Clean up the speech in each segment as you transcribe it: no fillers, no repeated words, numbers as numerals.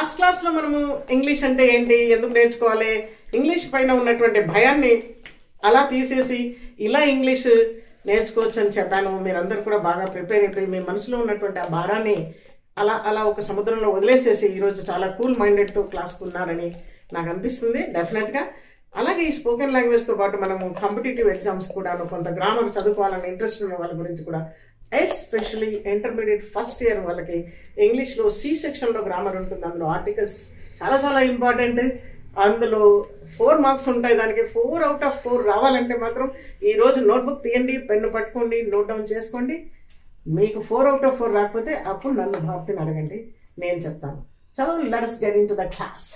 Last క్లాస్లో మనము English అంటే ఏంటి, ఎందుకు నేర్చుకోవాలి, ఇంగ్లీష్ పైన ఉన్నటువంటి భయాన్ని అలా తీసేసి ఇలా ఇంగ్లీష్ నేర్చుకోవచ్చు అని చెప్పాను. మీరందరూ కూడా బాగా ప్రిపేర్ అయిపోయి మీ మనసులో ఉన్నటువంటి ఆ భారాన్ని అలా అలా ఒక సముద్రంలో వదిలేసేసి ఈరోజు చాలా కూల్ మైండెడ్తో క్లాస్కి ఉన్నారని నాకు అనిపిస్తుంది డెఫినెట్గా. అలాగే ఈ స్పోకెన్ లాంగ్వేజ్తో పాటు మనము కాంపిటేటివ్ ఎగ్జామ్స్ కూడాను కొంత గ్రామర్ చదువుకోవాలని ఇంట్రెస్ట్ ఉన్న వాళ్ళ గురించి కూడా, ఎస్పెషలీ ఇంటర్మీడియట్ ఫస్ట్ ఇయర్ వాళ్ళకి ఇంగ్లీష్లో సి సెక్షన్లో గ్రామర్ ఉంటుంది. అందులో ఆర్టికల్స్ చాలా చాలా ఇంపార్టెంట్. అందులో 4 మార్క్స్ ఉంటాయి. దానికి 4 out of 4 రావాలంటే మాత్రం ఈరోజు నోట్బుక్ తీయండి, పెన్ను పట్టుకోండి, నోట్ డౌన్ చేసుకోండి. మీకు 4 out of 4 రాకపోతే అప్పుడు నన్ను భారతిని అడగండి, నేను చెప్తాను. చలో let's get into the class.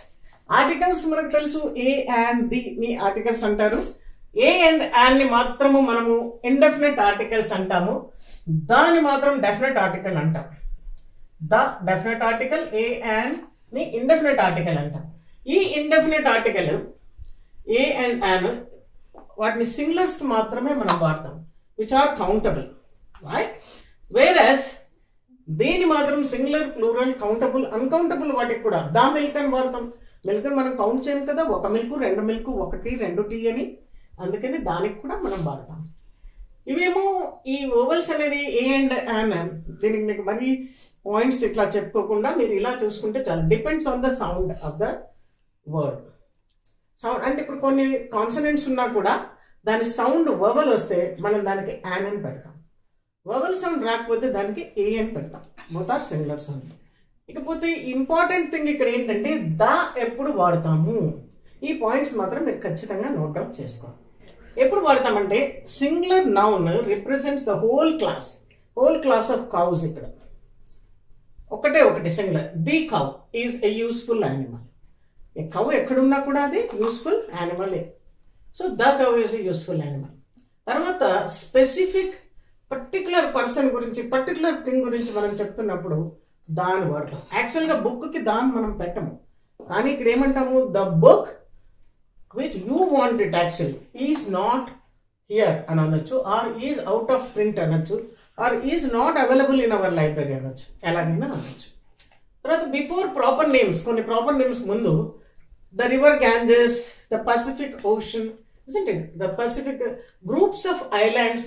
Articles మనకు తెలుసు, ఏ అండ్ ది ని ఆర్టికల్స్ అంటారు. ఏ అండ్ యాన్ ని మాత్రము మనము ఇండెఫినెట్ ఆర్టికల్స్ అంటాము. దాన్ని మాత్రం డెఫినెట్ ఆర్టికల్ అంటాం. The definite article, A and ని ఇండెఫినెట్ ఆర్టికల్ అంటాం. ఈ indefinite article a and an వాటిని సింగులర్స్ మాత్రమే మనం వాడతాం, విచ్ ఆర్ కౌంటబుల్, రైట్? వేరస్ దీని మాత్రం సింగులర్, ప్లూరల్, కౌంటబుల్, అన్కౌంటబుల్ వాటికి కూడా దా మిల్క్ అని వాడతాం. మిల్క్ మనం కౌంట్ చేయం కదా, 1 మిల్క్ 2 మిల్క్ 1 2 టీ అని, అందుకని దానికి కూడా మనం వాడతాం. ఇవేమో ఈ ఓవల్స్ అనేది ఏ అండ్ యాన్, దీనికి మీకు మరి పాయింట్స్ ఇట్లా చెప్పుకోకుండా మీరు ఇలా చూసుకుంటే చాలా depends on the sound of the word. Sound అంటే ఇప్పుడు కొన్ని కాన్సనెంట్స్ ఉన్నా కూడా దాని సౌండ్ వవల్ వస్తే మనం దానికి యాన్ అని పెడతాం. వవల్ సౌండ్ రాకపోతే దానికి ఏ అని పెడతాం. Both are singular sound. ఇకపోతే ఇంపార్టెంట్ థింగ్ ఇక్కడ ఏంటంటే దా ఎప్పుడు వాడతాము, ఈ పాయింట్స్ మాత్రం మీరు ఖచ్చితంగా నోట్ డౌన్ చేసుకోండి. ఎప్పుడు వాడతామంటే singular noun represents the whole class of cows. ఇక్కడ ఒకటి singular. The cow is a useful animal. Cow ఎక్కడున్నా కూడా అది useful animal. So the cow is a useful animal. తర్వాత స్పెసిఫిక్ పర్టికులర్ పర్సన్ గురించి, పర్టికులర్ థింగ్ గురించి మనం చెప్తున్నప్పుడు దాని వాడతాం. యాక్చువల్గా బుక్కి దాన్ని మనం పెట్టము, కానీ ఇక్కడ ఏమంటాము, the book which you want it actually is not here అని అనొచ్చు, or is out of print అనొచ్చు, or is not available in our library అనొచ్చు, ఎలాగైనా అనొచ్చు. తర్వాత బిఫోర్ ప్రాపర్ నేమ్స్, కొన్ని ప్రాపర్ నేమ్స్ ముందు the river Ganges, the Pacific Ocean, isn't it? The Pacific, groups of islands,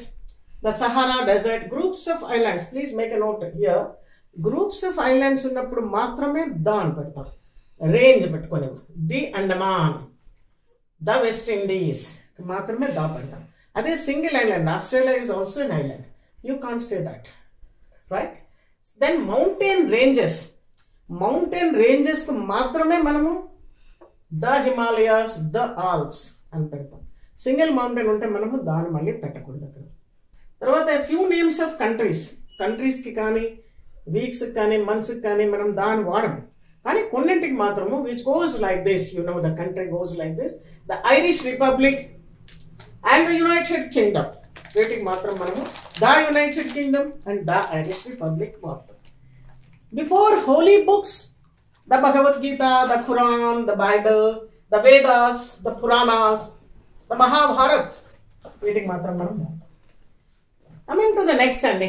the Sahara Desert, groups of islands. Please make a note here. Groups of islands ఉన్నప్పుడు మాత్రమే the అని పెడతాం. Range పెట్టుకునే the Andaman, the West Indies మాత్రమే the పెడతాం. అదే single island, Australia is also an island, you can't say that, right? Then mountain రేంజెస్కు మాత్రమే మనము ద హిమాలయాస్, ద ఆల్ప్స్ అని పెడతాం. సింగిల్ మౌంటైన్ ఉంటే మనము దాన్ని మళ్ళీ పెట్టకూడదు అక్కడ. తర్వాత ఫ్యూ నేమ్స్ ఆఫ్ కంట్రీస్కి కానీ, వీక్స్కి కానీ, మంత్స్కి కానీ మనం దాన్ని వాడము. కానీ కొన్నింటికి మాత్రము which goes like this, you know the country goes like this, the Irish Republic and the United Kingdom, వీటికి మాత్రం మనము the United Kingdom and the Irish Republic వాడతాం. Before holy books, the Bhagavad Gita, the Quran, the Bible, the Vedas, the Puranas, the Mahabharat, వీటికి మాత్రం మనం వాడతాం. Coming to the next అండి,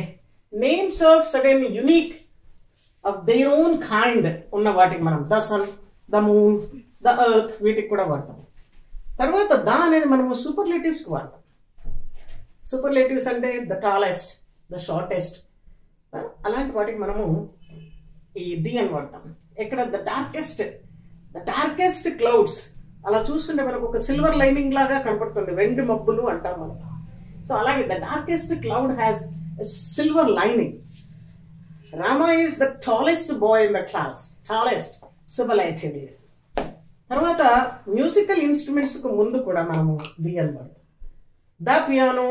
names of certain unique of their own kind ఉన్న వాటికి మనం the sun, the moon, the earth, వీటికి కూడా వాడతాం. తర్వాత ద అనేది మనము సూపర్లేటివ్స్కి వాడతాం. సూపర్లేటివ్స్ అంటే ద టాలెస్ట్, ద షార్టెస్ట్, అలాంటి వాటికి మనము ఈ ది అని వాడతాం. ఇక్కడ ద డార్కెస్ట్ క్లౌడ్స్, అలా చూస్తుంటే మనకు ఒక సిల్వర్ లైనింగ్ లాగా కనపడుతుంది, 2 మబ్బులు అంటాం మనం. సో అలాగే the darkest cloud has silver lining. Rama is the tallest boy in the class, tallest civilized. తర్వాత మ్యూజికల్ ఇన్స్ట్రుమెంట్స్కు ముందు కూడా మనము ది అని వాడతాం. The piano,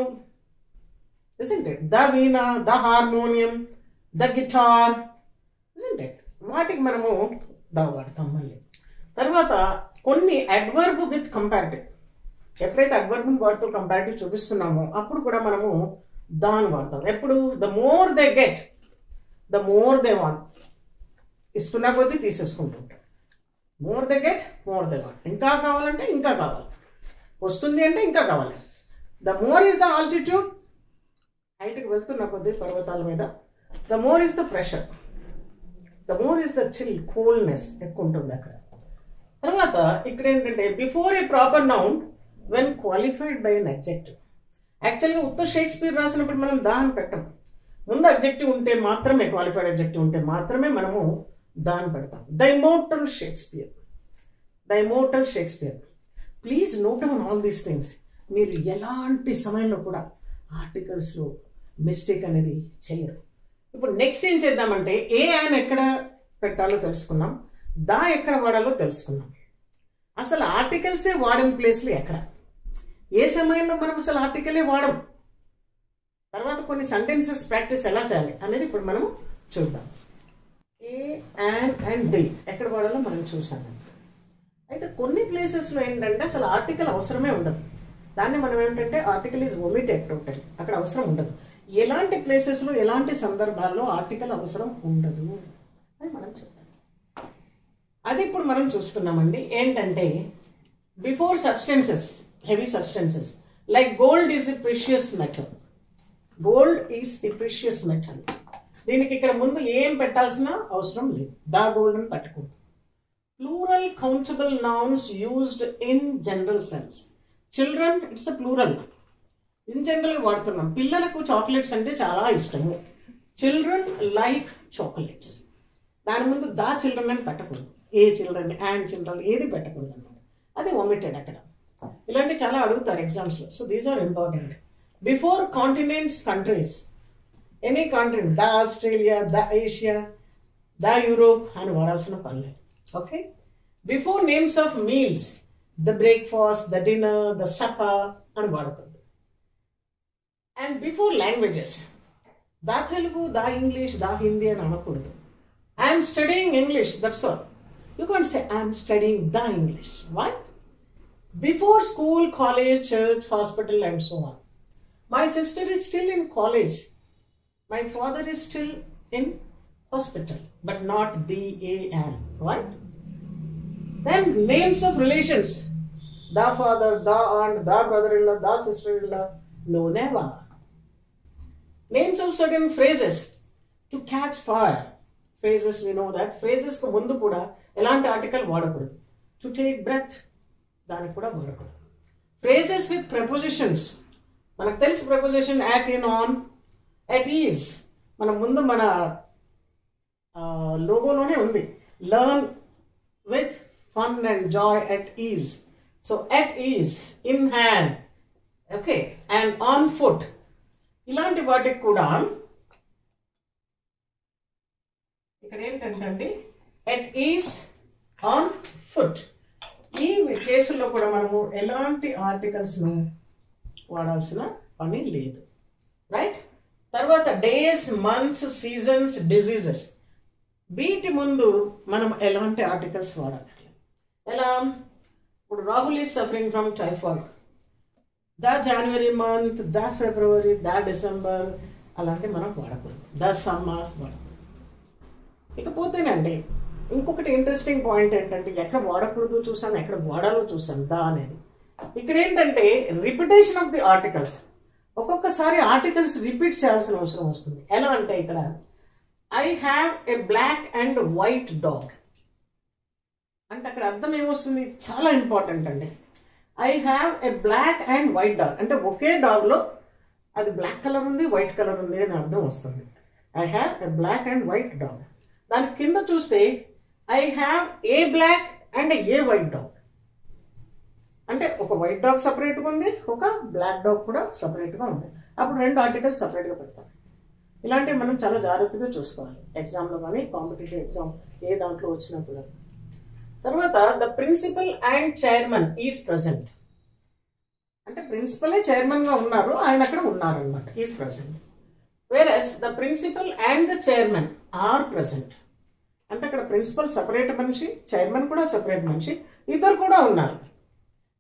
isn't it? The veena, the harmonium, the guitar, isn't it? వాటికి మనము ద వాడతాం మళ్ళీ. తర్వాత కొన్ని అడ్వర్బ్ విత్ కంపారిటివ్, ఎప్పుడైతే అడ్వర్బ్ వాడుతూ కంపారిటివ్ చూపిస్తున్నామో అప్పుడు కూడా మనము దాన్ని వాడతాం. ఎప్పుడు the more they get, the more they want, ఇస్తున్నా కొద్దీ తీసేసుకుంటూ ఉంటాం. More they get, more they want, ఇంకా కావాలంటే ఇంకా కావాలి, వస్తుంది అంటే ఇంకా కావాలి. The more is the altitude, హైట్కి వెళ్తున్న కొద్దీ పర్వతాల మీద, the more is the pressure. The more is the chill, coolness ఎక్కువ ఉంటుంది అక్కడ. తర్వాత ఇక్కడ ఏంటంటే before a proper noun when qualified by an adjective. యాక్చువల్గా ఉత్త షేక్స్పియర్ రాసినప్పుడు మనం దా అని పెట్టం. ముందు అడ్జెక్టివ్ ఉంటే మాత్రమే, క్వాలిఫైడ్ అడ్జెక్టివ్ ఉంటే మాత్రమే మనము దాన్ని పెడతాం. The immortal Shakespeare, the immortal Shakespeare. Please note down all these things. మీరు ఎలాంటి సమయంలో కూడా ఆర్టికల్స్లో మిస్టేక్ అనేది చేయరు. ఇప్పుడు నెక్స్ట్ ఏం చేద్దామంటే ఏ ఆయన ఎక్కడ పెట్టాలో తెలుసుకున్నాం, దా ఎక్కడ వాడాలో తెలుసుకున్నాం. అసలు ఆర్టికల్సే వాడిన ప్లేస్లు ఎక్కడ, ఏ సమయంలో మనం అసలు ఆర్టికలే వాడం, తర్వాత కొన్ని సెంటెన్సెస్ ప్రాక్టీస్ ఎలా చేయాలి అనేది ఇప్పుడు మనం చూద్దాం. ఏ, యాన్ అండ్ ది ఎక్కడ వాడాలో మనం చూసాము. అయితే కొన్ని ప్లేసెస్లో ఏంటంటే అసలు ఆర్టికల్ అవసరమే ఉండదు. దాన్ని మనం ఏంటంటే ఆర్టికల్ ఈజ్ ఒమిటెడ్ టోటల్, అక్కడ అవసరం ఉండదు. ఎలాంటి ప్లేసెస్లో ఎలాంటి సందర్భాల్లో ఆర్టికల్ అవసరం ఉండదు అని మనం చూద్దాం. అది ఇప్పుడు మనం చూస్తున్నామండి. ఏంటంటే before substances, heavy substances like gold is a precious metal. Gold is a precious metal. దీనికి ఇక్కడ ముందు ఏం పెట్టాల్సిన అవసరం లేదు, దా గోల్డ్ అని పెట్టకూడదు. Plural countable nouns used in general sense. Children it's a plural, in general వాడుతున్నాం. పిల్లలకు చాక్లెట్స్ అంటే చాలా ఇష్టము. Children like chocolates. దాని ముందు దా చిల్డ్రన్ అని పెట్టకూడదు, ఏ చిల్డ్రన్, అండ్ చిల్డ్రన్ ఏది పెట్టకూడదు అన్నమాట. అది ఒమిటెడ్ అక్కడ. ఇలాంటివి చాలా అడుగుతారు ఎగ్జామ్స్లో. So these are important. Before continents, countries, any continent, the Australia, the Asia, the Europe అని వాడాల్సిన పర్లేదు. Okay. Before names of meals, the breakfast, the dinner, the supper అని వాడకూడదు. And before languages, the Telugu, the English, the Hindi అని అనకూడదు. I'm studying English, that's all. You can't say I'm studying the English. What? Before school, college, church, hospital and so on. My sister is still in college. My father is still in hospital, but not the A-N. Right? Then names of relations. The father, the aunt, the brother-in-law, the sister-in-law. No, never. Names of certain phrases. To catch fire. Phrases, we know that. Phrases ku mundu kuda ఎలాంటి article వాడకూడదు. To take breath దానికి కూడా వాడకూడదు. Phrases with prepositions, మనకు తెలుసు preposition at, in, on, at ease. మన ముందు మన లోగోలోనే ఉంది, learn with fun and joy at ease. So at ease, in hand, okay, and on foot. ఇలాంటి వాటికి కూడా ఇక్కడ ఏంటంటే ఎట్ ఈజ్, ఆన్ ఫుట్. ఈ కేసుల్లో కూడా మనము ఎలాంటి ఆర్టికల్స్ను వాడాల్సిన పని లేదు. రైట్. తర్వాత డేస్, మంత్స్, సీజన్స్, డిజీజెస్, వీటి ముందు మనం ఎలాంటి ఆర్టికల్స్ వాడాలి. ఎలా, ఇప్పుడు Rahul is suffering from typhoid, the January month, the February, the December అలాంటివి మనం వాడకూడదు. ద సమ్మర్ వాడకూడదు. ఇకపోతేనండి ఇంకొకటి ఇంట్రెస్టింగ్ పాయింట్ ఏంటంటే ఎక్కడ వాడకూడదు చూసాను, ఎక్కడ వాడాలో చూసాను, దా అనేది. ఇక్కడ ఏంటంటే రిపిటేషన్ ఆఫ్ ది ఆర్టికల్స్. ఒక్కొక్కసారి ఆర్టికల్స్ రిపీట్ చేయాల్సిన అవసరం వస్తుంది. ఎలా అంటే ఇక్కడ I have a black and white dog అంటే అక్కడ అర్థం ఏమొస్తుంది, చాలా ఇంపార్టెంట్ అండి. I have a black and white dog అంటే ఒకే డాగ్లో అది బ్లాక్ కలర్ ఉంది, వైట్ కలర్ ఉంది అని అర్థం వస్తుంది. I have a black and white dog. దాని కింద చూస్తే I have a black and a white dog అంటే ఒక వైట్ డాగ్ సపరేట్గా ఉంది, ఒక బ్లాక్ డాగ్ కూడా సపరేట్గా ఉంది. అప్పుడు రెండు ఆర్టికల్స్ సపరేట్గా పెడతాం. ఇలాంటివి మనం చాలా జాగ్రత్తగా చూసుకోవాలి ఎగ్జామ్లో కానీ, కాంపిటేటివ్ ఎగ్జామ్ ఏ దాంట్లో వచ్చినప్పుడు. తర్వాత the principal and chairman is present అంటే ప్రిన్సిపలే చైర్మన్గా ఉన్నారు, ఆయన అక్కడ ఉన్నారు అనమాట, is present. Versus the principal and the chairman are present అంటే అక్కడ ప్రిన్సిపల్ సపరేట్ మనిషి, చైర్మన్ కూడా సపరేట్ మనిషి, ఇద్దరు కూడా ఉన్నారు.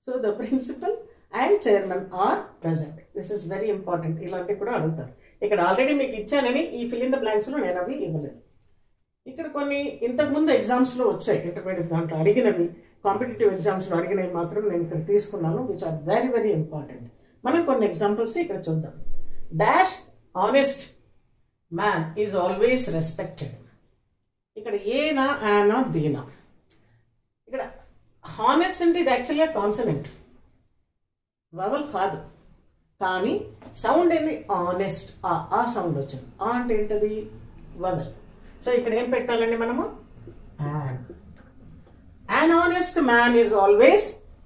So the principal and chairman are present. This is very important. ఇలాంటివి కూడా అడుగుతారు. ఇక్కడ ఆల్రెడీ మీకు ఇచ్చానని ఈ ఫిల్ ఇన్ ద బ్లాంక్స్లో నేను అవి ఇవ్వలేదు. ఇక్కడ కొన్ని ఇంతకుముందు ఎగ్జామ్స్లో వచ్చాయి, ఇంటర్మీడియట్ దాంట్లో అడిగినవి, కాంపిటేటివ్ ఎగ్జామ్స్లో అడిగినవి మాత్రం నేను ఇక్కడ తీసుకున్నాను, which are very very important. మనం కొన్ని ఎగ్జాంపుల్స్ ఇక్కడ చూద్దాం. Dash honest man is always respected. ఇక్కడ ఏనా ఆనా దీనా. ఇక్కడ హానెస్ట్ అంటే ఇది యాక్చువల్గా కాన్సనెంట్, వవల్ కాదు. కానీ సౌండ్ ఏంది ఆనెస్ట్, ఆ సౌండ్ వచ్చింది. ఆ అంటే ఏంటది వవల్. సో ఇక్కడ ఏం పెట్టాలండి మనము an. An honest man is always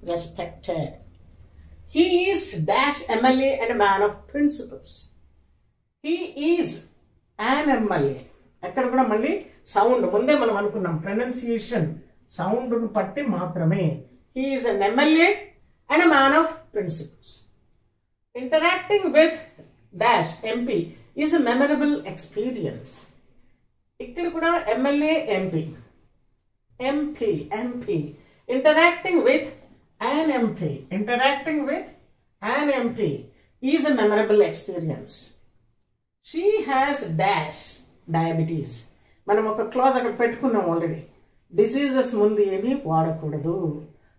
respected. He is dash MLA and a man of principles. He is an MLA. అక్కడ కూడా మళ్ళీ సౌండ్ ముందే మనం అనుకున్నాం, ప్రొనౌన్సియేషన్ సౌండ్ పట్టి మాత్రమే. He is an MLA and a man of principles. Interacting with dash MP is a memorable experience. ఇక్కడ కూడా MLA MP. Interacting with an MP is a memorable experience. She has dash diabetes. మనం ఒక clause అక్కడ పెట్టుకున్నాం already. Diseases ముందు ఏమీ వాడకూడదు.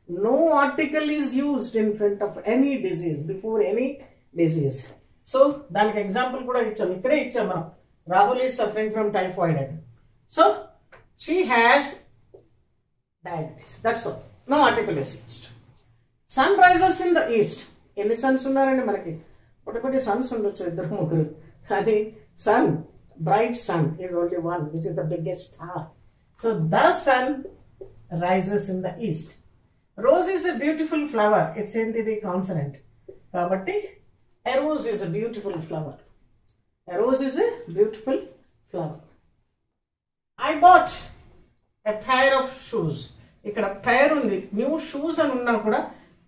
No article is used in front of any disease, before any disease. So దానికి ఎగ్జాంపుల్ కూడా ఇచ్చాం, ఇక్కడే ఇచ్చాం మనం. Rahul is suffering from typhoid. So she has diabetes. That's all. No article is used. Sun rises in the east. ఎన్ని Sons ఉన్నారండి మనకి? ఒకటి సన్స్ ఉండొచ్చు, ఇద్దరు ముగ్గురు, కానీ sun, bright sun is only one, which is the biggest star. So the sun rises in the east. Rose is a beautiful flower. It's ఏంటిది consonant కాబట్టి a rose is a beautiful flower. A rose is a beautiful flower. I bought a pair of shoes. ఇక్కడ pair ఉంది, new shoes అని ఉన్నా కూడా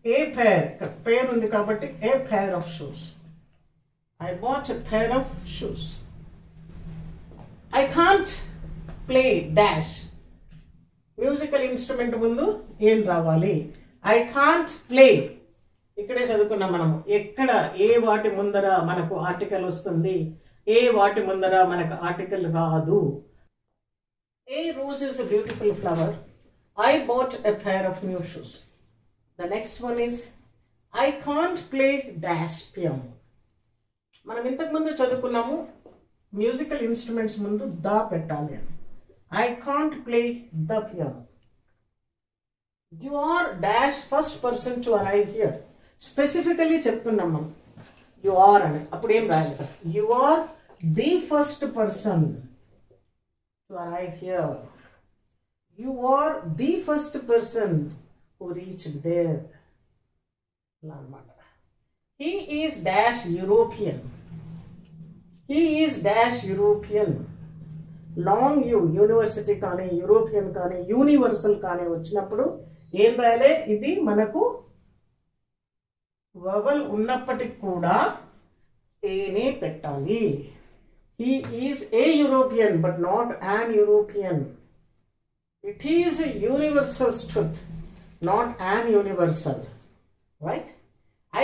ఏ pair, ఇక్కడ pair ఉంది కాబట్టి a pair of shoes. I bought a pair of shoes. I can't play dash. Musical instrument ముందు ఏం రావాలి? I can't play. ఇక్కడే చదువుకున్నాం మనము, ఎక్కడ ఏ వాటి ముందర మనకు ఆర్టికల్ వస్తుంది, ఏ వాటి ముందర మనకు ఆర్టికల్ రాదు. A rose is a beautiful flower. I bought a pair of new shoes. The next one is I can't play dash piano. మనం ఇంతకు ముందు చదువుకున్నాము మ్యూజికల్ ఇన్స్ట్రుమెంట్స్ ముందు దా పెట్టాలి అని. I can't play the piano. You are dash first person to arrive here. Specifically చెప్తున్నాం మనం you are అని, అప్పుడు ఏం రాయాలి? You are the first person to arrive here. You are the first person who reached there అలా అన్నమాట. He is dash European. He is dash European. Long you, university కానీ European కానీ యూనివర్సల్ కానీ వచ్చినప్పుడు ఏం రాయాలి? ఇది మనకు వవల్ ఉన్నప్పటికి కూడా ఏనే పెట్టాలి. He is a European but not an European. It is a universal truth, not an universal. Right?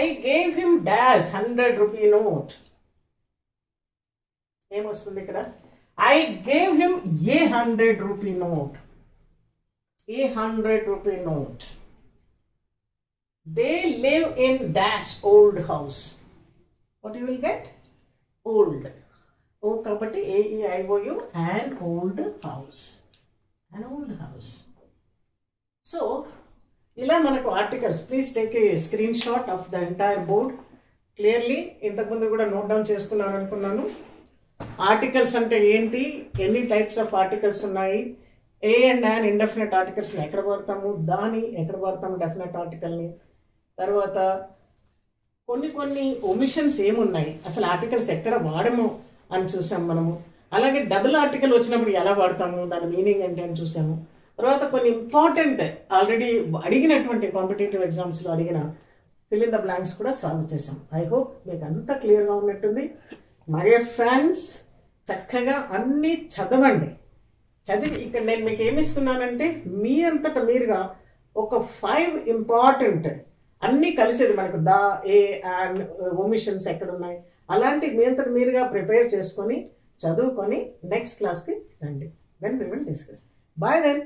I gave him dash 100 rupee note. ఏమొస్తుంది ఇక్కడ? I gave him a 100 rupee note. A 100 rupee note. They live in dash old house. What you will get? Old. Oh, kabatti AEIOU, an old house. An old house. So, ila manaku articles. Please take a screenshot of the entire board. Clearly, intaku mundu kuda note down cheskunnanu anukunnanu. Articles ante enti, any types of articles unnayi. A and an indefinite articles ni ekkada vaartamu, dani ekkada vaartamu definite article ni. తర్వాత కొన్ని omissions ఏమున్నాయి, అసలు articles ఎక్కడ వాడము అని చూసాము మనము. అలాగే డబుల్ ఆర్టికల్ వచ్చినప్పుడు ఎలా వాడతాము, దాని మీనింగ్ ఏంటి అని చూసాము. తర్వాత కొన్ని ఇంపార్టెంట్ ఆల్రెడీ అడిగినటువంటి కాంపిటేటివ్ ఎగ్జామ్స్లో అడిగిన ఫిల్ ఇన్ ద బ్లాంక్స్ కూడా సాల్వ్ చేసాం. ఐ హోప్ మీకు అంతా క్లియర్గా ఉన్నట్టుంది. మై డియర్ ఫ్రెండ్స్, చక్కగా అన్నీ చదవండి. చదివి ఇక్కడ నేను మీకు ఏమిస్తున్నానంటే మీ అంతటా మీరుగా ఒక 5 ఇంపార్టెంట్ అన్నీ కలిసేది మనకు దా, ఏ, అండ్ ఒమిషన్స్ ఎక్కడున్నాయి అలాంటి మీ అంతటా మీరుగా ప్రిపేర్ చేసుకొని చదువుకొని నెక్స్ట్ క్లాస్కి రండి. Then we will discuss. Bye then.